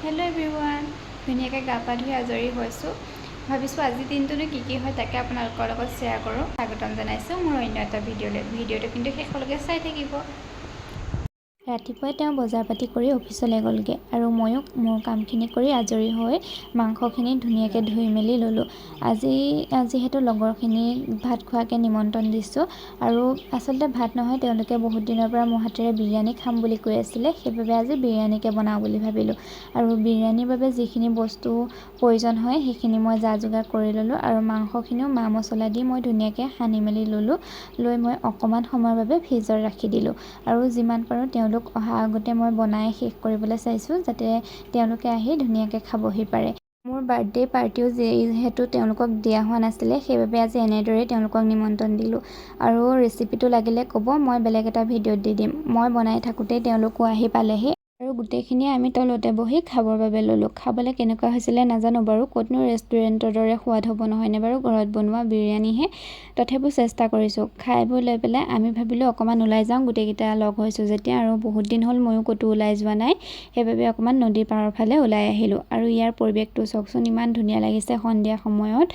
Hello' everyone, ধুনীয়াকৈ গা পা ধুই আজৰি হৈছোঁ। ভাবিছোঁ আজিৰ দিনটোনো কি হয় তাকে আপোনালোকৰ লগত শ্বেয়াৰ কৰোঁ। স্বাগতম জনাইছোঁ মোৰ অন্য এটা ভিডিঅ'টো কিন্তু শেষলৈকে চাই থাকিব। ৰাতিপুৱাই তেওঁ বজাৰ পাতি কৰি অফিচলৈ গ'লগৈ আৰু ময়ো মোৰ কামখিনি কৰি আজৰি হৈ মাংসখিনি ধুনীয়াকৈ ধুই মেলি ল'লোঁ। আজি যিহেতু লগৰখিনিক ভাত খোৱাকৈ নিমন্ত্ৰণ দিছোঁ আৰু আচলতে ভাত নহয়, তেওঁলোকে বহুত দিনৰ পৰা মোৰ হাতেৰে বিৰিয়ানী খাম বুলি কৈ আছিলে। সেইবাবে আজি বিৰিয়ানীকে বনাওঁ বুলি ভাবিলোঁ আৰু বিৰিয়ানীৰ বাবে যিখিনি বস্তু প্ৰয়োজন হয় সেইখিনি মই যা যোগাৰ কৰি ল'লোঁ আৰু মাংসখিনিও মা মছলা দি মই ধুনীয়াকৈ সানি মেলি ল'লোঁ। লৈ মই অকণমান সময়ৰ বাবে ফ্ৰিজত ৰাখি দিলোঁ আৰু যিমান পাৰোঁ তেওঁলোক অহা আগতে মই বনাই শেষ কৰিবলৈ চাইছোঁ, যাতে তেওঁলোকে আহি ধুনীয়াকৈ খাবহি পাৰে। মোৰ বাৰ্থডে পাৰ্টিও যিহেতু তেওঁলোকক দিয়া হোৱা নাছিলে, সেইবাবে আজি এনেদৰেই তেওঁলোকক নিমন্ত্ৰণ দিলোঁ আৰু ৰেচিপিটো লাগিলে ক'ব, মই বেলেগ এটা ভিডিঅ'ত দি দিম। মই বনাই থাকোঁতেই তেওঁলোকো আহি পালেহি আৰু গোটেইখিনিয়ে আমি তলতে বহি খাবৰ বাবে ল'লোঁ। খাবলৈ কেনেকুৱা হৈছিলে নাজানো বাৰু, ক'তনো ৰেষ্টুৰেণ্টৰ দৰে সোৱাদ হ'ব নহয়নে বাৰু, ঘৰত বনোৱা বিৰিয়ানীহে। তথাপিও চেষ্টা কৰিছোঁ। খাই বৈ লৈ পেলাই আমি ভাবিলোঁ অকণমান ওলাই যাওঁ, গোটেইকেইটা লগ হৈছোঁ যেতিয়া, আৰু বহুত দিন হ'ল ময়ো ক'তো ওলাই যোৱা নাই। সেইবাবে অকণমান নদীৰ পাৰৰ ফালে ওলাই আহিলোঁ আৰু ইয়াৰ পৰিৱেশটো চাওকচোন, ইমান ধুনীয়া লাগিছে সন্ধিয়া সময়ত।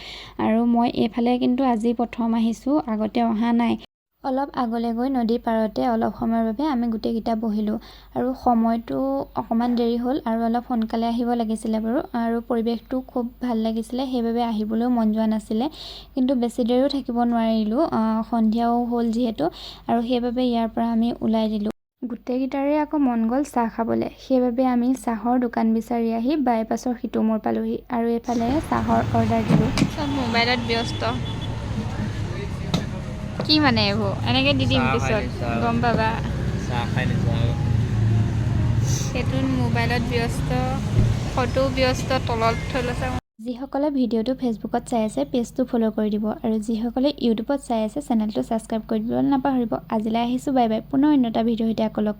আৰু মই এইফালে কিন্তু আজি প্ৰথম আহিছোঁ, আগতে অহা নাই। অলপ আগলৈ গৈ নদীৰ পাৰতে অলপ সময়ৰ বাবে আমি গোটেইকেইটা বহিলোঁ আৰু সময়টো অকণমান দেৰি হ'ল আৰু অলপ সোনকালে আহিব লাগিছিলে বাৰু, আৰু পৰিৱেশটো খুব ভাল লাগিছিলে, সেইবাবে আহিবলৈও মন যোৱা নাছিলে। কিন্তু বেছি দেৰিও থাকিব নোৱাৰিলোঁ, সন্ধিয়াও হ'ল যিহেতু, আৰু সেইবাবে ইয়াৰ পৰা আমি ওলাই দিলোঁ। গোটেইকেইটাৰে আকৌ মন গ'ল চাহ খাবলৈ, সেইবাবে আমি চাহৰ দোকান বিচাৰি আহি বাইপাছৰ সিটো মূৰ পালোহি আৰু এইফালে চাহৰ অৰ্ডাৰ দিলোঁ। চব মোবাইলত ব্যস্ত, কি মানে এইবোৰ এনেকৈ দি দিম পিছত গম পাবা। সেইটো মোবাইলত ব্যস্ত, ফটো ব্যস্ত, তলত থৈ লৈছে। যিসকলে ভিডিঅ'টো ফেচবুকত চাই আছে পেজটো ফ'ল' কৰি দিব আৰু যিসকলে ইউটিউবত চাই আছে চেনেলটো ছাবস্ক্ৰাইব কৰি দিবলৈ নাপাহৰিব। আজিলৈ আহিছোঁ, বাই বাই। পুনৰ অন্য এটা ভিডিঅ'ৰ সৈতে আকৌ লগ